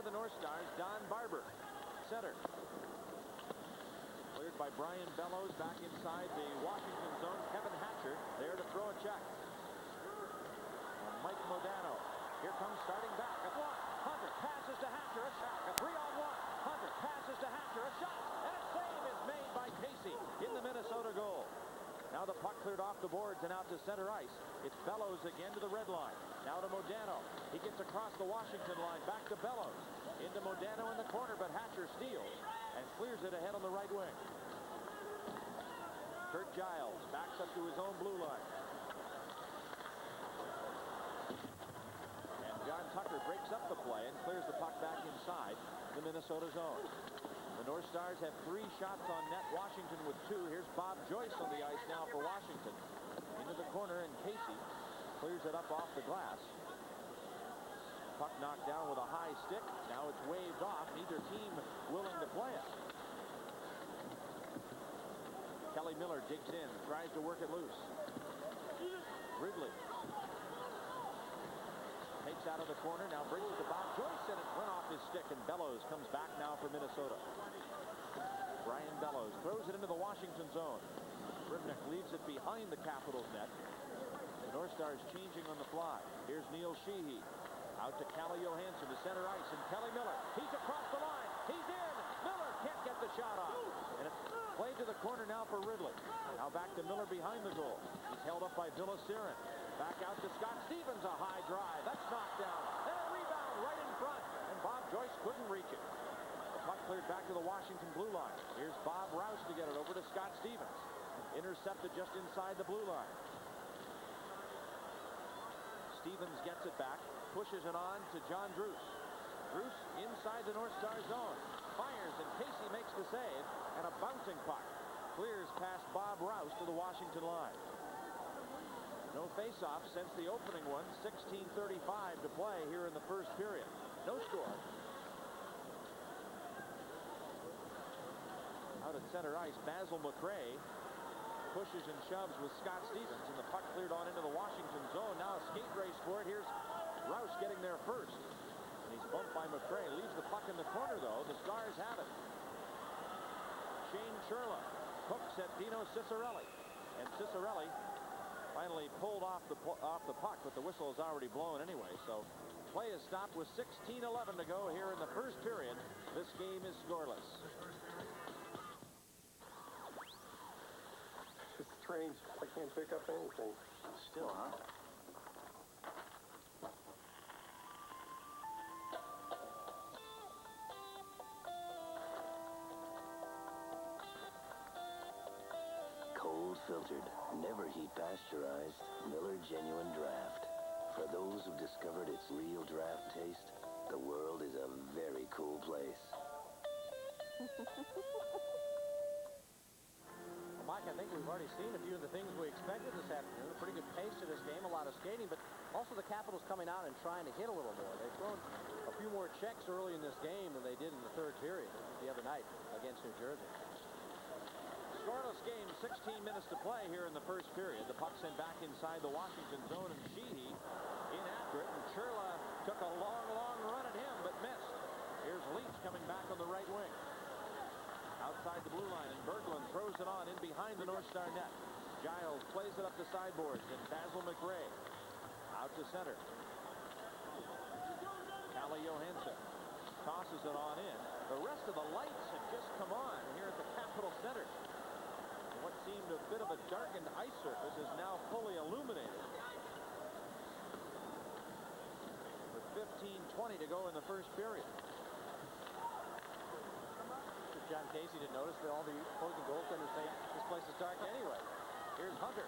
for the North Stars, Don Barber. Center. Cleared by Brian Bellows. Back inside the Washington zone. Kevin Hatcher there to throw a check. And Mike Modano. Here comes starting back at one. Hunter passes to Hatcher. A shot. A 3-on-1. Hunter passes to Hatcher. A shot. And a save is made by Casey in the Minnesota goal. Now the puck cleared off the boards and out to center ice. It's Bellows again to the red line. Now to Modano. He gets across the Washington line. Back to Bellows. Into Modano in the corner, but Hatcher steals and clears it ahead on the right wing. Kurt Giles backs up to his own blue line. And John Tucker breaks up the play and clears the puck back inside the Minnesota zone. The North Stars have 3 shots on net. Washington with 2. Here's Bob Joyce on the ice now for Washington. Into the corner, and Casey clears it up off the glass. Puck knocked down with a high stick. Now it's waved off. Neither team willing to play it. Kelly Miller digs in, tries to work it loose. Ridley takes out of the corner, now brings it to Bob Joyce, and it went off his stick, and Bellows comes back now for Minnesota. Brian Bellows throws it into the Washington zone. Ribnick leaves it behind the Capitals net. The North Stars changing on the fly. Here's Neil Sheehy. Out to Calle Johansson to center ice, and Kelly Miller. He's across the line. He's in. Miller can't get the shot off. And it's played to the corner now for Ridley. Now back to Miller behind the goal. He's held up by Villasirin. Back out to Scott Stevens, a high drive. That's knocked down. And a rebound right in front. And Bob Joyce couldn't reach it. The puck cleared back to the Washington blue line. Here's Bob Rouse to get it over to Scott Stevens. Intercepted just inside the blue line. Stevens gets it back. Pushes it on to John Druce. Druce inside the North Star zone. Fires, and Casey makes the save. And a bouncing puck clears past Bob Rouse to the Washington line. No face-off since the opening one. 16:35 to play here in the first period. No score. Out at center ice, Basil McRae pushes and shoves with Scott Stevens, and the puck cleared on into the Washington zone. Now a skate race for it. Here's Rouse getting there first. And he's bumped by McRae. Leaves the puck in the corner, though. The Stars have it. Shane Churla hooks at Dino Ciccarelli. And Ciccarelli finally pulled off the puck, but the whistle is already blown anyway. So play is stopped with 16:11 to go here in the first period. This game is scoreless. It's strange. I can't pick up anything. Still, huh? Cold filtered, never heat pasteurized, Miller Genuine Draft. For those who've discovered its real draft taste, the world is a very cool place. Well, Mike, I think we've already seen a few of the things we expected this afternoon. A pretty good pace to this game, a lot of skating, but also the Capitals coming out and trying to hit a little more. They've thrown a few more checks early in this game than they did in the third period the other night against New Jersey. Scoreless game, 16 minutes to play here in the first period. The puck sent back inside the Washington zone, and Sheehy in after it, and Churla took a long run at him, but missed. Here's Leach coming back on the right wing. Outside the blue line, and Berglund throws it on in behind the North Star net. Giles plays it up the sideboards, and Basil McRae out to center. Calle Johansson tosses it on in. The rest of the lights have just come on here at the Capitol Center. What seemed a bit of a darkened ice surface is now fully illuminated. With 15:20 to go in the first period. If John Casey didn't notice that all the opposing goaltenders say this place is dark anyway. Here's Hunter.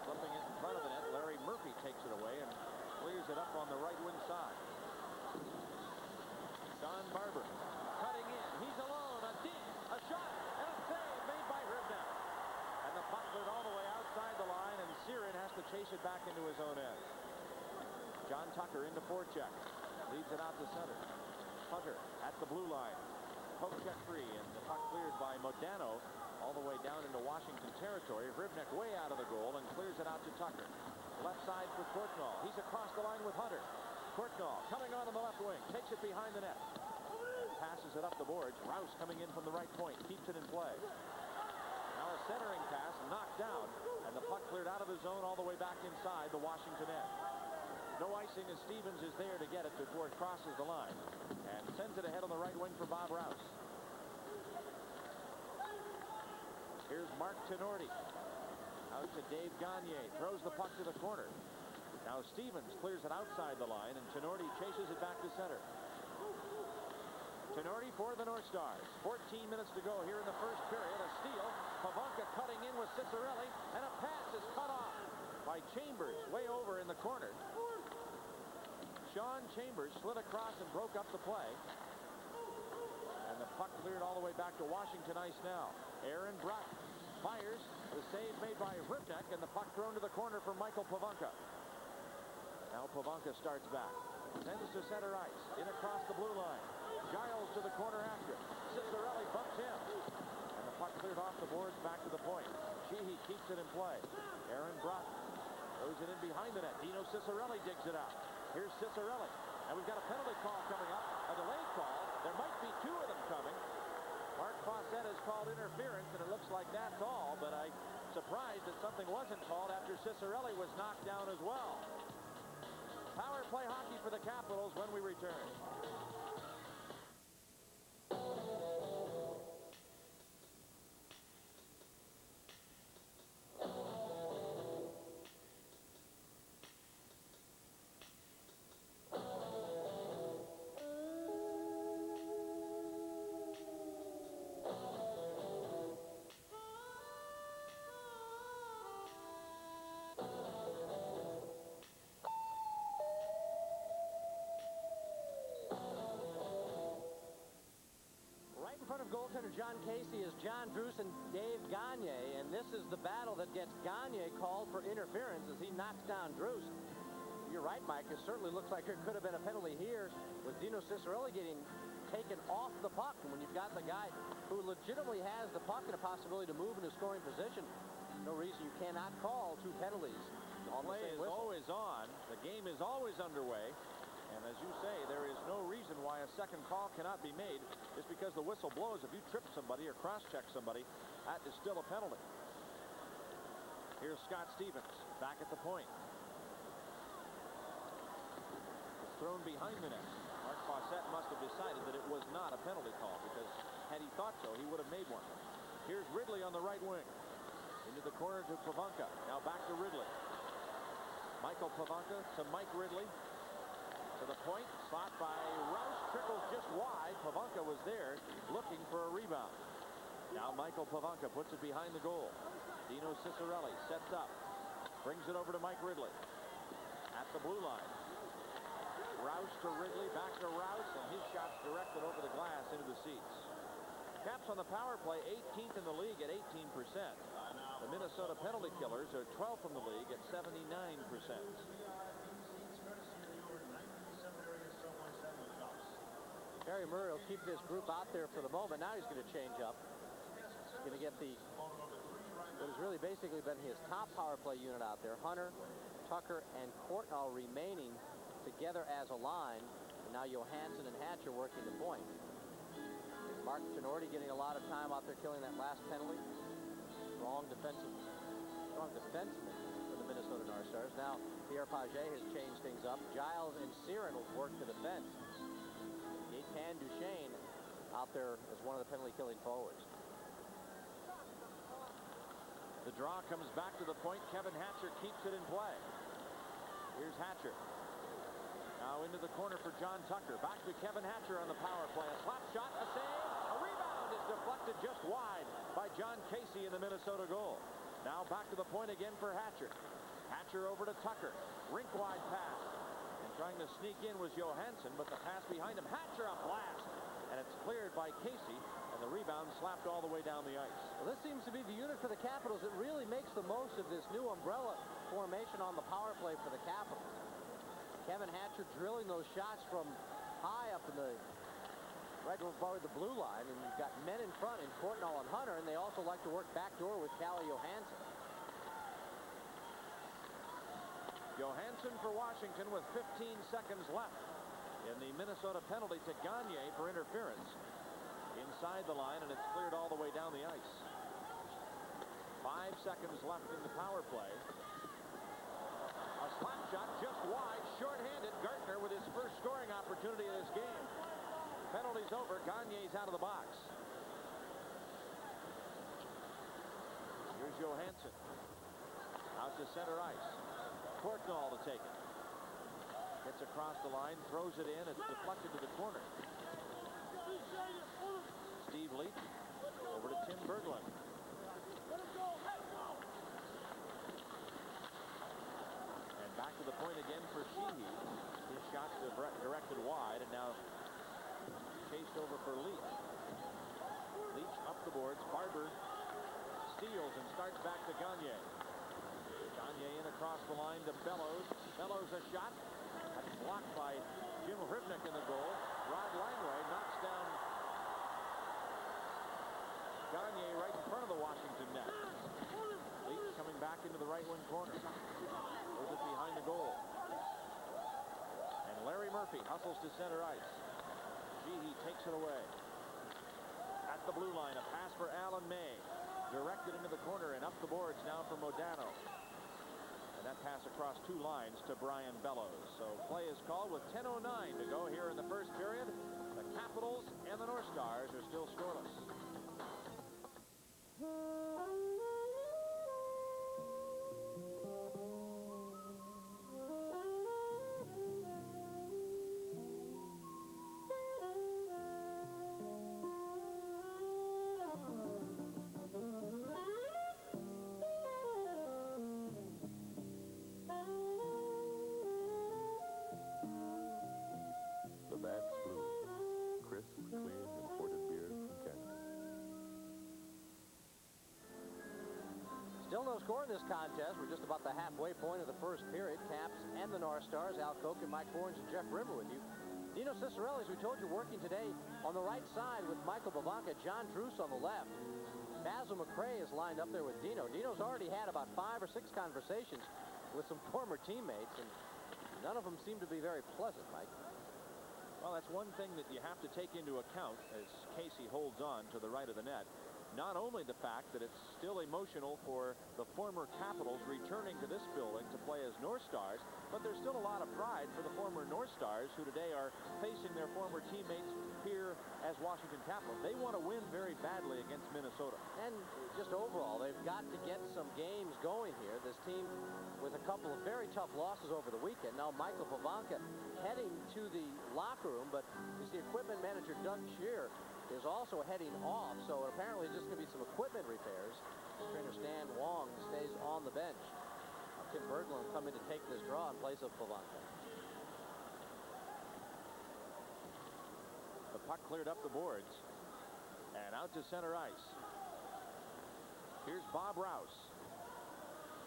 Flipping it in front of the net. Larry Murphy takes it away and clears it up on the right wing side. Don Barber cutting in. He's alone. A deep. A shot. And a save made by Ribnick. And the puck cleared all the way outside the line, and Sirin has to chase it back into his own end. John Tucker into forecheck. Leads it out to center. Hunter at the blue line. Poke check free, and the puck cleared by Modano all the way down into Washington territory. Ribnick way out of the goal and clears it out to Tucker. Left side for Courtnall. He's across the line with Hunter. Courtnall coming on the left wing. Takes it behind the net. Passes it up the boards. Rouse coming in from the right point. Keeps it in play. Now a centering pass knocked down. And the puck cleared out of the zone all the way back inside the Washington end. No icing as Stevens is there to get it before it crosses the line. And sends it ahead on the right wing for Bob Rouse. Here's Mark Tinordi. Out to Dave Gagne. Throws the puck to the corner. Now Stevens clears it outside the line, and Tinordi chases it back to center. Tinordi for the North Stars. 14 minutes to go here in the first period. A steal. Pavanka cutting in with Ciccarelli, and a pass is cut off by Chambers way over in the corner. Sean Chambers slid across and broke up the play. And the puck cleared all the way back to Washington ice now. Aaron Bruck fires. The save made by Ripneck, and the puck thrown to the corner for Michael Pavanka. Now Pavanka starts back. Sends to center ice. In across the blue line. Giles to the corner after. Ciccarelli bumps him. And the puck cleared off the boards back to the point. Sheehy keeps it in play. Aaron Bruck throws it in behind the net. Dino Ciccarelli digs it out. Here's Ciccarelli. And we've got a penalty call coming up. A delayed call. There might be two of them coming. Mark Fawcett has called interference, and it looks like that's all, but I'm surprised that something wasn't called after Ciccarelli was knocked down as well. Power play hockey for the Capitals when we return. Of goaltender John Casey is John Druce and Dave Gagne, and this is the battle that gets Gagne called for interference as he knocks down Druce. You're right, Mike. It certainly looks like there could have been a penalty here with Dino Ciccarelli getting taken off the puck. And when you've got the guy who legitimately has the puck and a possibility to move in a scoring position, no reason you cannot call two penalties. The play is always on. The game is always underway. And as you say, there is no reason why a second call cannot be made just because the whistle blows. If you trip somebody or cross-check somebody, that is still a penalty. Here's Scott Stevens back at the point. It's thrown behind the net. Mark Fawcett must have decided that it was not a penalty call because had he thought so, he would have made one. Here's Ridley on the right wing. Into the corner to Pavanka. Now back to Ridley. Michael Pavanka to Mike Ridley. To the point, slot by Rouse, trickles just wide. Pavanka was there looking for a rebound. Now Michael Pavanka puts it behind the goal. Dino Ciccarelli sets up, brings it over to Mike Ridley at the blue line. Rouse to Ridley, back to Rouse, and his shot's directed over the glass into the seats. Caps on the power play, 18th in the league at 18%. The Minnesota penalty killers are 12th in the league at 79%. Gary Murray will keep this group out there for the moment. Now he's going to change up. He's going to get what has really basically been his top power play unit out there. Hunter, Tucker, and Courtnall remaining together as a line. And now Johansson and Hatcher working the point. Mark Tinordi getting a lot of time out there killing that last penalty. Strong defenseman for the Minnesota North Stars. Now Pierre Paget has changed things up. Giles and Siren will work the defense. Gaetan Duchesne out there as one of the penalty-killing forwards. The draw comes back to the point. Kevin Hatcher keeps it in play. Here's Hatcher. Now into the corner for John Tucker. Back to Kevin Hatcher on the power play. A slap shot, a save, a rebound is deflected just wide by John Casey in the Minnesota goal. Now back to the point again for Hatcher. Hatcher over to Tucker. Rink-wide pass. Trying to sneak in was Johansson, but the pass behind him. Hatcher a blast, and it's cleared by Casey, and the rebound slapped all the way down the ice. Well, this seems to be the unit for the Capitals that really makes the most of this new umbrella formation on the power play for the Capitals. Kevin Hatcher drilling those shots from high up in the right above the blue line, and you've got men in front in Courtnall and Hunter, and they also like to work backdoor with Calle Johansson. Johansson for Washington with 15 seconds left. in the Minnesota penalty to Gagne for interference inside the line, and it's cleared all the way down the ice. 5 seconds left in the power play. A slap shot just wide, short-handed. Gartner with his first scoring opportunity of this game. Penalty's over. Gagne's out of the box. Here's Johansson. Out to center ice. Courtnall to take it. Gets across the line, throws it in. It's deflected to the corner. Steve Leach over to Tim Berglund. And back to the point again for Sheehy. His shot's directed wide, and now chased over for Leach. Leach up the boards. Barber steals and starts back to Gagne. Gagne in across the line to Bellows. Bellows a shot. That's blocked by Jim Rivnik in the goal. Rod Langway knocks down Gagne right in front of the Washington net. Leach coming back into the right wing corner. Throws it behind the goal. And Larry Murphy hustles to center ice. Sheehy takes it away. At the blue line, a pass for Alan May. Directed into the corner and up the boards now for Modano. And that pass across 2 lines to Brian Bellows. So play is called with 10:09 to go here in the first period. The Capitals and the North Stars are still scoreless. Still no score in this contest. We're just about the halfway point of the first period. Caps and the North Stars. Al Koch and Mike Horns and Jeff Rimmer with you. Dino Cicerelli, as we told you, working today on the right side with Michael Bovanka, John Druce on the left. Basil McRae is lined up there with Dino. Dino's already had about 5 or 6 conversations with some former teammates, and none of them seem to be very pleasant, Mike. Well, that's one thing that you have to take into account as Casey holds on to the right of the net. Not only the fact that it's still emotional for the former Capitals returning to this building to play as North Stars, but there's still a lot of pride for the former North Stars who today are facing their former teammates here as Washington Capitals. They want to win very badly against Minnesota. And just overall, they've got to get some games going here. This team with a couple of very tough losses over the weekend. Now Michael Bovanka heading to the locker room, but you see equipment manager Doug Shear is also heading off, so apparently just going to be some equipment repairs. Trainer Stan Wong stays on the bench. Tim Berglund coming to take this draw in place of Bovanka. The puck cleared up the boards and out to center ice. Here's Bob Rouse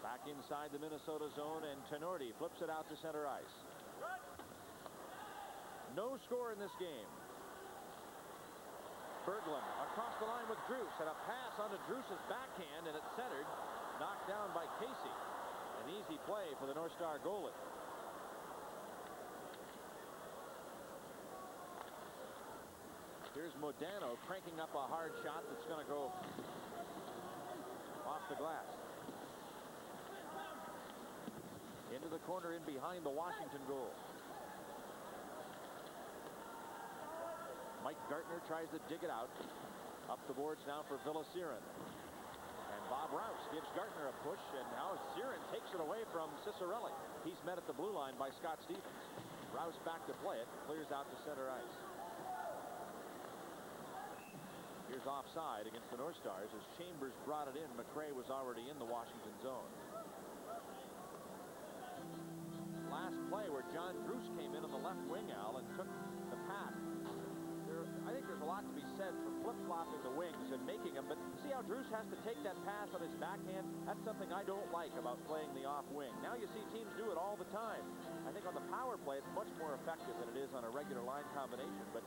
back inside the Minnesota zone, and Tenorti flips it out to center ice. No score in this game. Berglund across the line with Druce, and a pass onto Druce's backhand, and it's centered, knocked down by Casey. An easy play for the North Star goalie. Here's Modano cranking up a hard shot that's going to go off the glass. Into the corner in behind the Washington goal. Mike Gartner tries to dig it out. Up the boards now for Villasiren. And Bob Rouse gives Gartner a push, and now Siren takes it away from Cicerelli. He's met at the blue line by Scott Stevens. Rouse back to play it, clears out to center ice. Here's offside against the North Stars as Chambers brought it in. McRae was already in the Washington zone. Last play where John Druce came in on the left wing, Al, and took the pass. I think there's a lot to be said for flip-flopping the wings and making them, but see how Druce has to take that pass on his backhand? That's something I don't like about playing the off wing. Now you see teams do it all the time. I think on the power play it's much more effective than it is on a regular line combination, but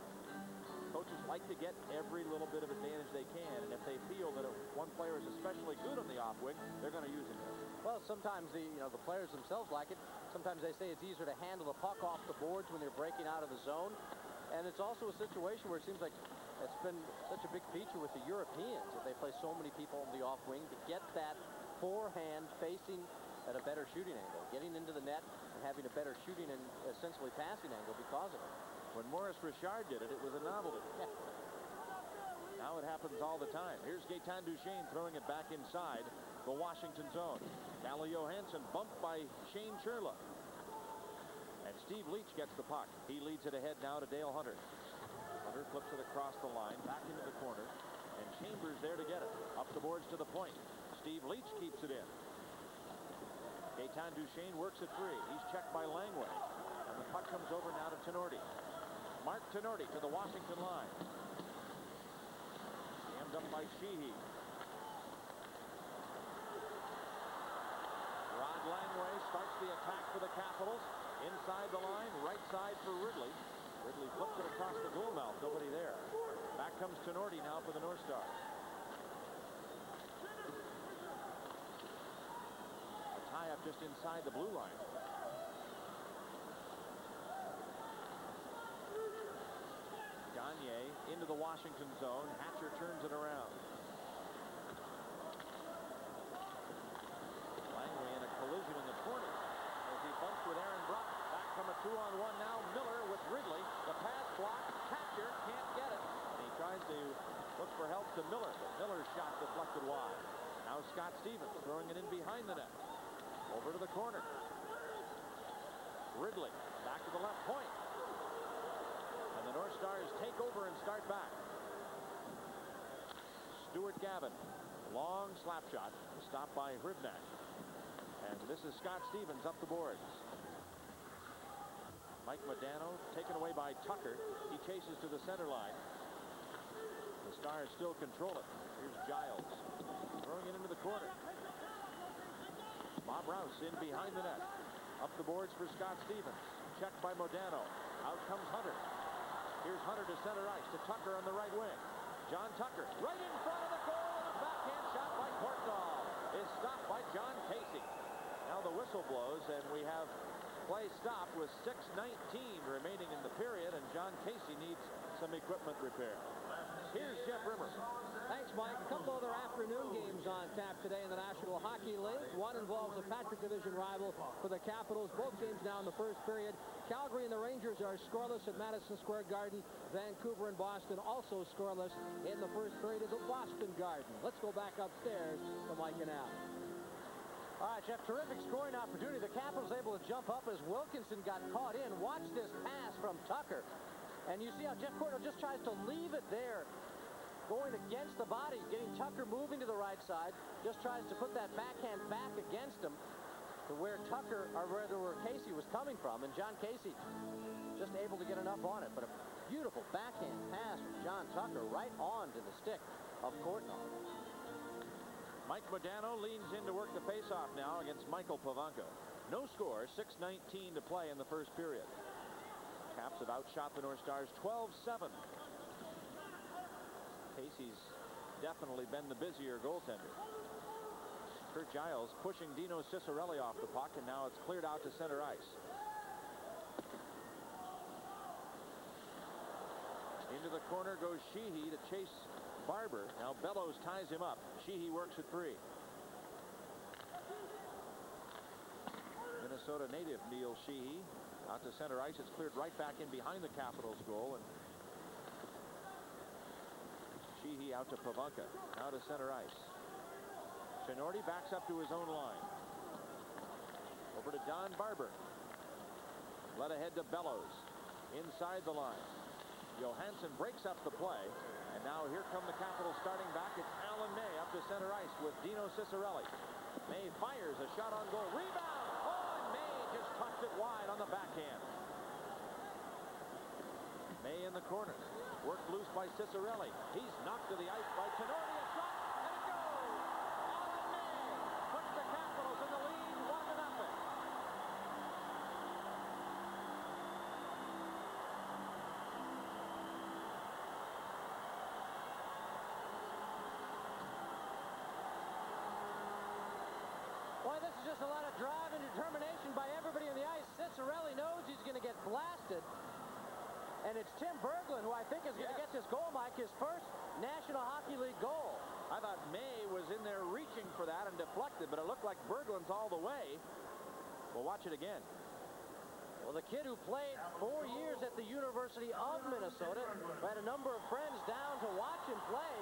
coaches like to get every little bit of advantage they can, and if they feel that one player is especially good on the off wing, they're going to use him. Well, sometimes the players themselves like it. Sometimes they say it's easier to handle the puck off the boards when they're breaking out of the zone. And it's also a situation where it seems like it's been such a big feature with the Europeans that they play so many people on the off wing to get that forehand facing at a better shooting angle, getting into the net and having a better shooting and essentially passing angle because of it. When Maurice Richard did it, it was a novelty. Now it happens all the time. Here's Gaetan Duchesne throwing it back inside the Washington zone. Calle Johansson bumped by Shane Churla. And Steve Leach gets the puck. He leads it ahead now to Dale Hunter. Hunter flips it across the line, back into the corner. And Chambers there to get it. Up the boards to the point. Steve Leach keeps it in. Gaetan Duchesne works it free. He's checked by Langway. And the puck comes over now to Tenorti. Mark Tenorti to the Washington line. Jammed up by Sheehy. Rod Langway starts the attack for the Capitals. Inside the line, right side for Ridley. Ridley flips it across the goal mouth. Nobody there. Back comes Tenorti now for the North Stars. A tie-up just inside the blue line. Gagne into the Washington zone. Hatcher turns it around. Langway in a collision in the corner as he bumps with Aaron Brock. Back from a 2-on-1 now. Miller with Ridley. The pass blocked. Hatcher can't get it. And he tries to look for help to Miller. But Miller's shot deflected wide. Now Scott Stevens throwing it in behind the net. Over to the corner. Ridley back to the left point. And the North Stars take over and start back. Stuart Gavin. Long slap shot. Stopped by Hrivnak. And this is Scott Stevens up the boards. Mike Modano taken away by Tucker. He chases to the center line. The Stars still control it. Here's Giles. Throwing it into the corner. Bob Rouse in behind the net. Up the boards for Scott Stevens. Checked by Modano. Out comes Hunter. Here's Hunter to center ice to Tucker on the right wing. John Tucker right in front of the goal. And a backhand shot by Kortnall is stopped by John Casey. Now the whistle blows and we have play stopped with 6:19 remaining in the period, and John Casey needs some equipment repair. Here's Jeff Rimmer. Thanks, Mike. A couple other afternoon games on tap today in the National Hockey League. One involves a Patrick Division rival for the Capitals. Both games now in the first period. Calgary and the Rangers are scoreless at Madison Square Garden. Vancouver and Boston also scoreless in the first period at the Boston Garden. Let's go back upstairs to Mike and Al. All right, Jeff, terrific scoring opportunity. The Capitals able to jump up as Wilkinson got caught in. Watch this pass from Tucker. And you see how Jeff Kortnall just tries to leave it there, going against the body, getting Tucker moving to the right side. Just tries to put that backhand back against him to where Tucker, or rather where Casey was coming from. And John Casey just able to get enough on it. But a beautiful backhand pass from John Tucker right on to the stick of Kortnall. Mike Modano leans in to work the faceoff now against Michael Pavanka. No score, 6:19 to play in the first period. Caps have outshot the North Stars 12-7. Casey's definitely been the busier goaltender. Kurt Giles pushing Dino Ciccarelli off the puck, and now it's cleared out to center ice. Into the corner goes Sheehy to chase Barber. Now Bellows ties him up. Sheehy works it free. Minnesota native Neil Sheehy out to center ice. It's cleared right back in behind the Capitals goal. And Sheehy out to Pavanka. Now to center ice. Tenorti backs up to his own line. Over to Don Barber. Led ahead to Bellows. Inside the line. Johansson breaks up the play. And now here come the Capitals starting back. It's Alan May up to center ice with Dino Ciccarelli. May fires a shot on goal. Rebound! Just tucked it wide on the backhand. May in the corner. Worked loose by Ciccarelli. He's knocked to the ice by Tenorti. A shot, and it goes! Alan May puts the Capitals in the lead 1-0. Boy, this is just a lot of drive and determination by everybody on the ice. Cicerelli knows he's going to get blasted. And it's Tim Berglund, who I think is going to get this goal, Mike, his first National Hockey League goal. I thought May was in there reaching for that and deflected, but it looked like Berglund's all the way. We'll watch it again. Well, the kid who played 4 years at the University of Minnesota, who had a number of friends down to watch him play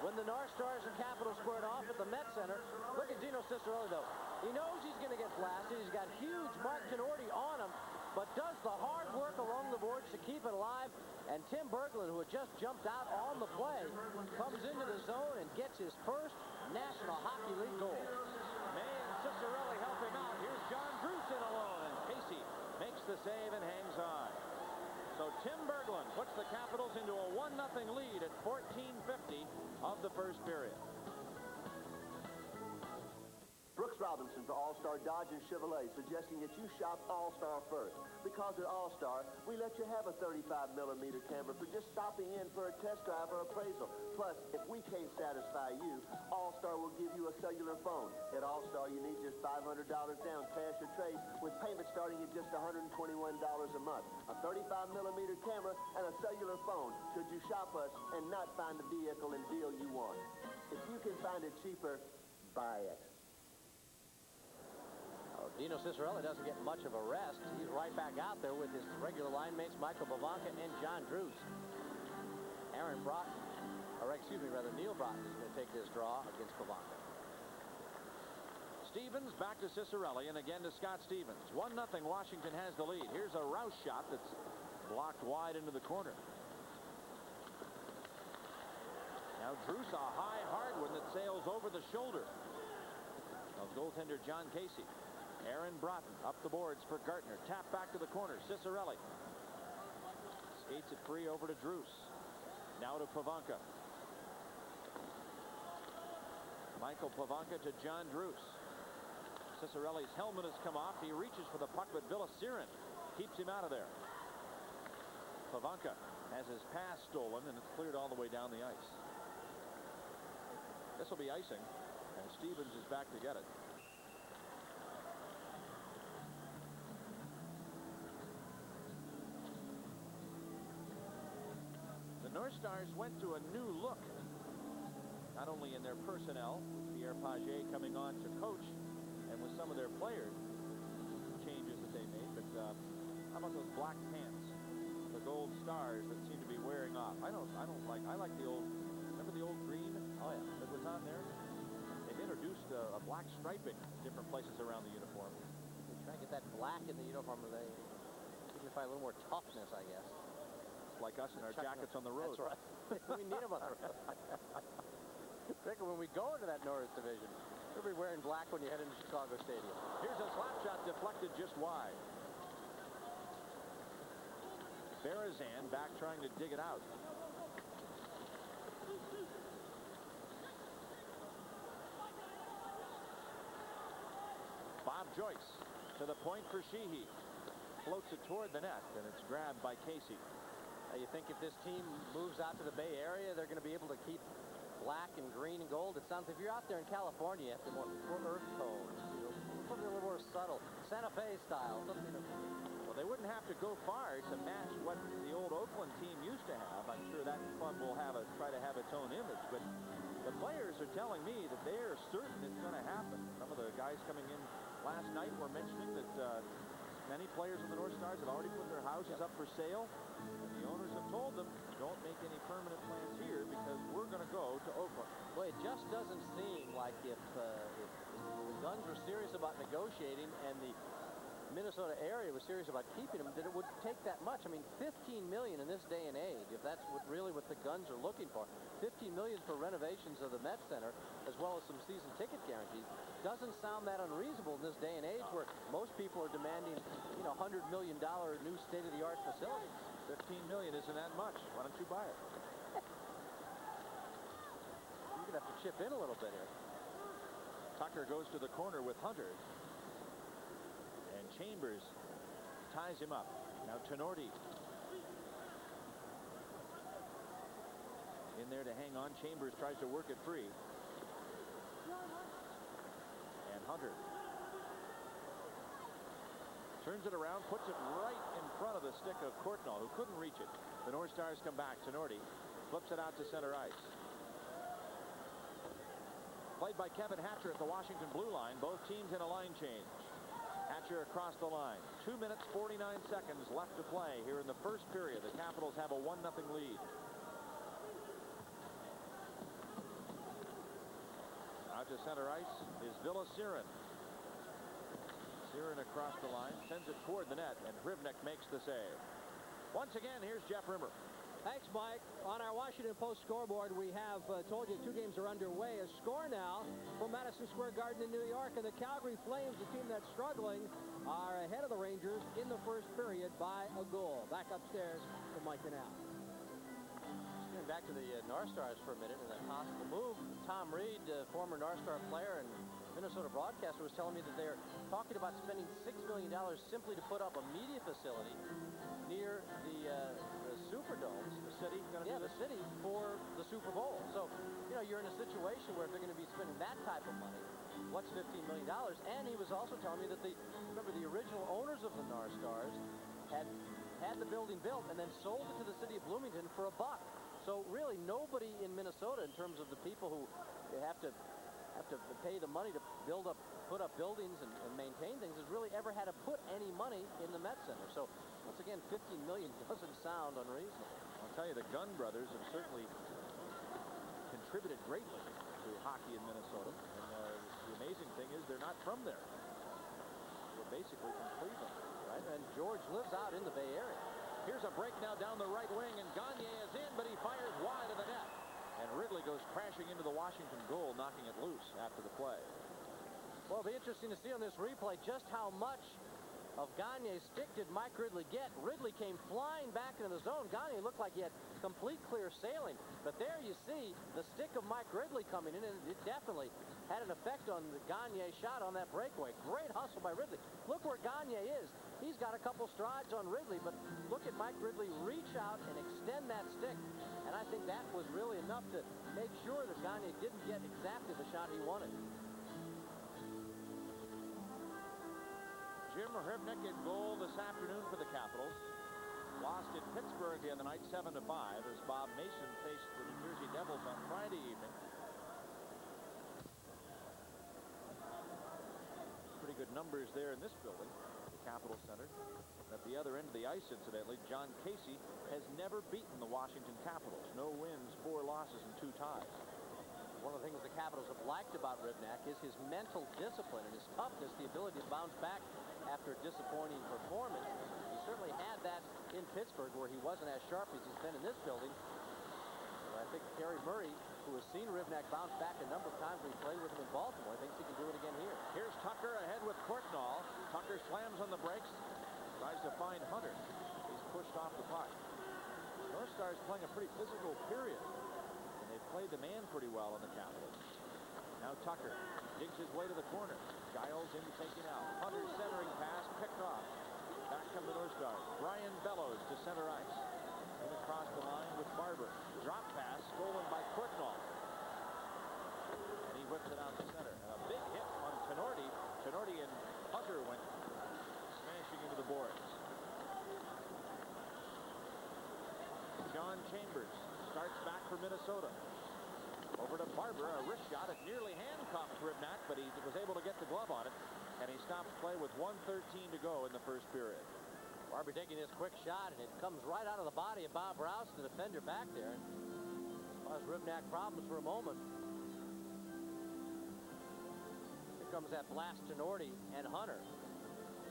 when the North Stars and Capitals squared off at the Met Center. Look at Dino Cicerelli, though. He knows he's going to get blasted. He's got huge Mark Tenorti on him, but does the hard work along the boards to keep it alive. And Tim Berglund, who had just jumped out on the play, comes into the zone and gets his first National Hockey League goal. May and Cicerelli helping out. Here's John Druce in alone, and Casey makes the save and hangs on. So Tim Berglund puts the Capitals into a 1-0 lead at 14:50 of the first period. Brooks Robinson for All-Star Dodge and Chevrolet, suggesting that you shop All-Star first. Because at All-Star, we let you have a 35mm camera for just stopping in for a test drive or appraisal. Plus, if we can't satisfy you, All-Star will give you a cellular phone. At All-Star, you need just $500 down, cash or trade, with payments starting at just $121 a month. A 35mm camera and a cellular phone, should you shop us and not find the vehicle and deal you want. If you can find it cheaper, buy it. Dino Cicerelli doesn't get much of a rest. He's right back out there with his regular line mates, Michael Pavanka and John Druce. Aaron Broughton, or excuse me, rather, Neil Broughton is going to take this draw against Pavanka. Stevens back to Cicerelli, and again to Scott Stevens. 1-0, Washington has the lead. Here's a Rouse shot that's blocked wide into the corner. Now Druce, a high, hard one that sails over the shoulder of goaltender John Casey. Aaron Broughton up the boards for Gartner. Tap back to the corner. Cicerelli skates it free over to Druce. Now to Pavanka. Michael Pavanka to John Druce. Cicerelli's helmet has come off. He reaches for the puck, but Villasirin keeps him out of there. Pavanka has his pass stolen, and it's cleared all the way down the ice. This will be icing, and Stevens is back to get it. North Stars went to a new look, not only in their personnel, with Pierre Pagé coming on to coach, and with some of their players changes that they made, but how about those black pants, the gold stars that seem to be wearing off? I like the old, remember the old green? Oh yeah, that was on there. They've introduced a black striping in different places around the uniform. They try to get that black in the uniform, where they signify a little more toughness, I guess. Like us in our jackets on the road. That's right. We need them on the road. Particularly when we go into that Norris division. You'll be wearing black when you head into Chicago Stadium. Here's a slap shot deflected just wide. Berezan back trying to dig it out. Bob Joyce to the point for Sheehy. Floats it toward the net, and it's grabbed by Casey. You think if this team moves out to the Bay Area, they're going to be able to keep black and green and gold? It sounds, if you're out there in California, you have to more earth tones, something a little more subtle, Santa Fe style. Well, they wouldn't have to go far to match what the old Oakland team used to have. I'm sure that club will try to have its own image, but the players are telling me that they are certain it's going to happen. Some of the guys coming in last night were mentioning that many players in the North Stars have already put their houses up for sale. And the owners have told them, don't make any permanent plans here because we're going to go to Oakland. Well, it just doesn't seem like if the Guns were serious about negotiating and the Minnesota area was serious about keeping him, that it would take that much. I mean, $15 million in this day and age, if that's really what the Guns are looking for. $15 million for renovations of the Met Center, as well as some season ticket guarantees, doesn't sound that unreasonable in this day and age where most people are demanding, $100 million new state-of-the-art facilities. $15 million isn't that much. Why don't you buy it? You're going to have to chip in a little bit here. Tucker goes to the corner with Hunter. And Chambers ties him up. Now Tenorti in there to hang on. Chambers tries to work it free. And Hunter Turns it around, puts it right in front of the stick of Courtnall, who couldn't reach it. The North Stars come back. Tenorti flips it out to center ice. Played by Kevin Hatcher at the Washington blue line. Both teams in a line change. Hatcher across the line. 2 minutes, 49 seconds left to play here in the first period. The Capitals have a 1-0 lead. Out to center ice is Villa Siren. Siren across the line, sends it toward the net, and Rivnik makes the save. Once again, here's Jeff Rimmer. Thanks, Mike. On our Washington Post scoreboard, we have told you 2 games are underway. A score now from Madison Square Garden in New York, and the Calgary Flames, a team that's struggling, are ahead of the Rangers in the first period by a goal. Back upstairs to Mike Canal. Getting back to the North Stars for a minute and a possible move. Tom Reed, former North Star player and Minnesota broadcaster, was telling me that they're talking about spending $6 million simply to put up a media facility near the Superdomes. The city going to the city for the Super Bowl. So, you know, you're in a situation where if they're going to be spending that type of money, what's $15 million? And he was also telling me that remember the original owners of the North Stars had the building built and then sold it to the city of Bloomington for $1. So really nobody in Minnesota, in terms of the people who have to pay the money to put up buildings and maintain things, has really ever had to put any money in the Met Center. So once again, $15 million doesn't sound unreasonable. I'll tell you, the Gunn brothers have certainly contributed greatly to hockey in Minnesota. And the amazing thing is they're not from there. They're basically from Cleveland. Right? And George lives out in the Bay Area. Here's a break now down the right wing, and Gagne is in, but he fires wide of the net. And Ridley goes crashing into the Washington goal, knocking it loose after the play. Well, it'll be interesting to see on this replay just how much of Gagne's stick did Mike Ridley get. Ridley came flying back into the zone. Gagne looked like he had complete clear sailing. But there you see the stick of Mike Ridley coming in, and it definitely had an effect on the Gagne shot on that breakaway. Great hustle by Ridley. Look where Gagne is. He's got a couple strides on Ridley, but look at Mike Ridley reach out and extend that stick. And I think that was really enough to make sure that Gagne didn't get exactly the shot he wanted. Jim Rivnik in goal this afternoon for the Capitals. Lost in Pittsburgh the other night 7-5 as Bob Mason faced the New Jersey Devils on Friday evening. Pretty good numbers there in this building, the Capitol Center. At the other end of the ice, incidentally, John Casey has never beaten the Washington Capitals. No wins, 4 losses, and 2 ties. One of the things the Capitals have liked about Rivnik is his mental discipline and his toughness, the ability to bounce back after a disappointing performance. He certainly had that in Pittsburgh, where he wasn't as sharp as he's been in this building. But I think Kerry Murray, who has seen Rivnik bounce back a number of times when he played with him in Baltimore, thinks he can do it again here. Here's Tucker ahead with Courtnall. Tucker slams on the brakes, tries to find Hunter. He's pushed off the puck. North Stars playing a pretty physical period, and they've played the man pretty well in the Capitals. Now Tucker digs his way to the corner. Giles in taking out. Hunter's centering pass picked off. Back come the North Stars. Brian Bellows to center ice. In across the line with Barber. Drop pass stolen by Courtnall. And he whips it out to center. And a big hit on Tenorti. Tenorti and Hunter went smashing into the boards. John Chambers starts back for Minnesota. Over to Barber, a wrist shot. It nearly handcuffed Rivnik, but he was able to get the glove on it. And he stops play with 1:13 to go in the first period. Barber taking this quick shot, and it comes right out of the body of Bob Rouse, the defender back there. And caused Rivnik problems for a moment. Here comes that blast to Tenorti and Hunter.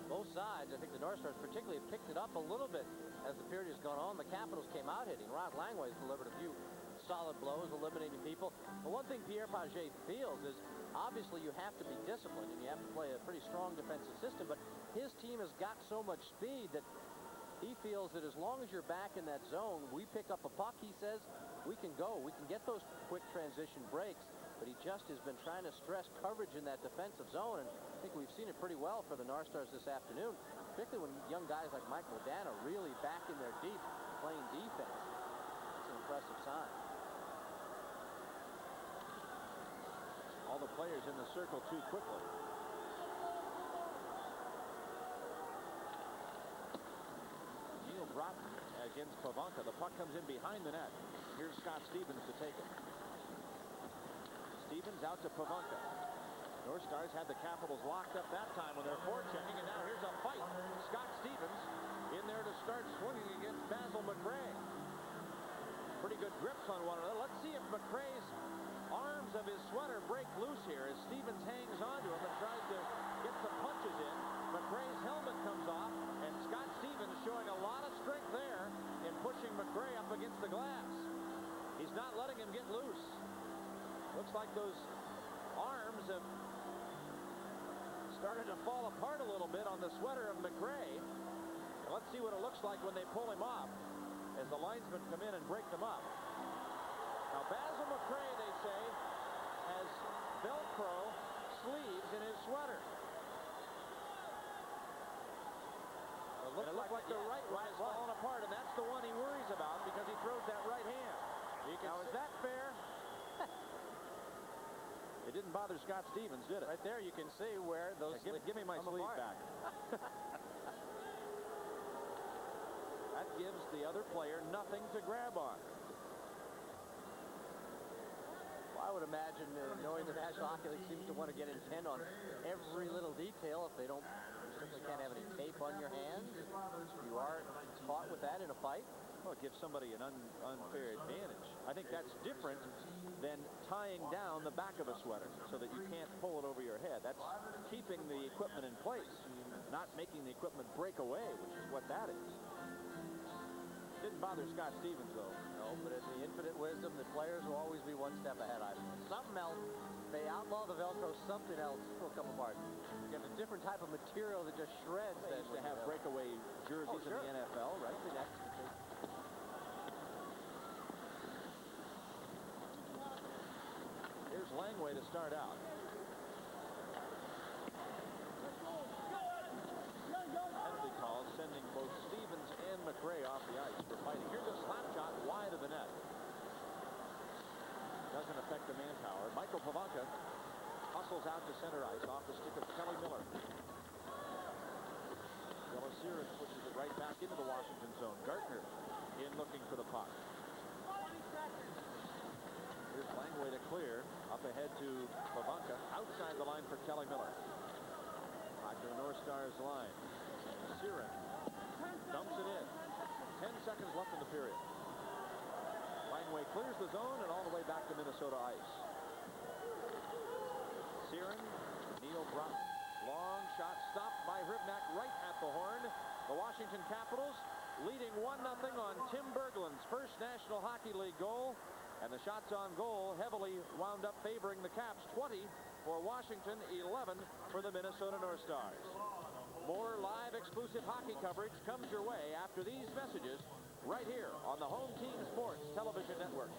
Both sides, I think the North Stars particularly have picked it up a little bit as the period has gone on. The Capitals came out hitting. Rod Langway's delivered a few solid blows, eliminating people. But one thing Pierre Pagé feels is obviously you have to be disciplined and you have to play a pretty strong defensive system, but his team has got so much speed that he feels that as long as you're back in that zone, we pick up a puck, he says, we can go. We can get those quick transition breaks, but he just has been trying to stress coverage in that defensive zone, and I think we've seen it pretty well for the North Stars this afternoon, particularly when young guys like Mike Modano are really back in there deep playing defense. It's an impressive sign. All the players in the circle too quickly. drop against Pavanka. The puck comes in behind the net. Here's Scott Stevens to take it. Stevens out to Pavanka. North Stars had the Capitals locked up that time when they're forechecking, and now here's a fight. Scott Stevens in there to start swinging against Basil McRae. Pretty good grips on one another. Let's see if McRae's arms of his sweater break loose here as Stevens hangs onto him and tries to get some punches in. McRae's helmet comes off, and Scott Stevens showing a lot of strength there in pushing McRae up against the glass. He's not letting him get loose. Looks like those arms have started to fall apart a little bit on the sweater of McRae. Let's see what it looks like when they pull him off as the linesmen come in and break them up. Now Basil McRae, they say, has Velcro sleeves in his sweater. It looks like the right one is falling apart, and that's the one he worries about because he throws that right hand. Now, is that fair? It didn't bother Scott Stevens, did it? Right there, you can see where those. Give me my sleeve back. That gives the other player nothing to grab on. Well, I would imagine, knowing the National Hockey League seems to want to get intent on every little detail. If they don't, you simply can't have any tape on your hands. You are caught with that in a fight. Well, it gives somebody an unfair advantage. I think that's different than tying down the back of a sweater so that you can't pull it over your head. That's keeping the equipment in place, not making the equipment break away, which is what that is. Didn't bother Scott Stevens, though. No, but in the infinite wisdom, the players will always be one step ahead. Something else. They outlaw the Velcro, something else will come apart. You get a different type of material that just shreds. They used to have breakaway jerseys in the NFL, right? Here's Langway to start out. Penalty call sending both Stevens and McRae off the ice for fighting. Here's a slap shot wide of the net. Doesn't affect the manpower. Michael Pavanka hustles out to center ice off the stick of Kelly Miller. Velociris pushes it right back into the Washington zone. Gartner in looking for the puck. Here's Langway to clear. Up ahead to Pavanka. Outside the line for Kelly Miller. Back to the North Stars line. Siren dumps it in. 10 seconds left in the period. Langway clears the zone and all the way back to Minnesota ice. Siren, Neil Brock. Long shot stopped by Rivnak right at the horn. The Washington Capitals leading 1-0 on Tim Berglund's first National Hockey League goal. And the shots on goal heavily wound up favoring the Caps. 20 for Washington, 11 for the Minnesota North Stars. More live exclusive hockey coverage comes your way after these messages right here on the Home Team Sports Television Network.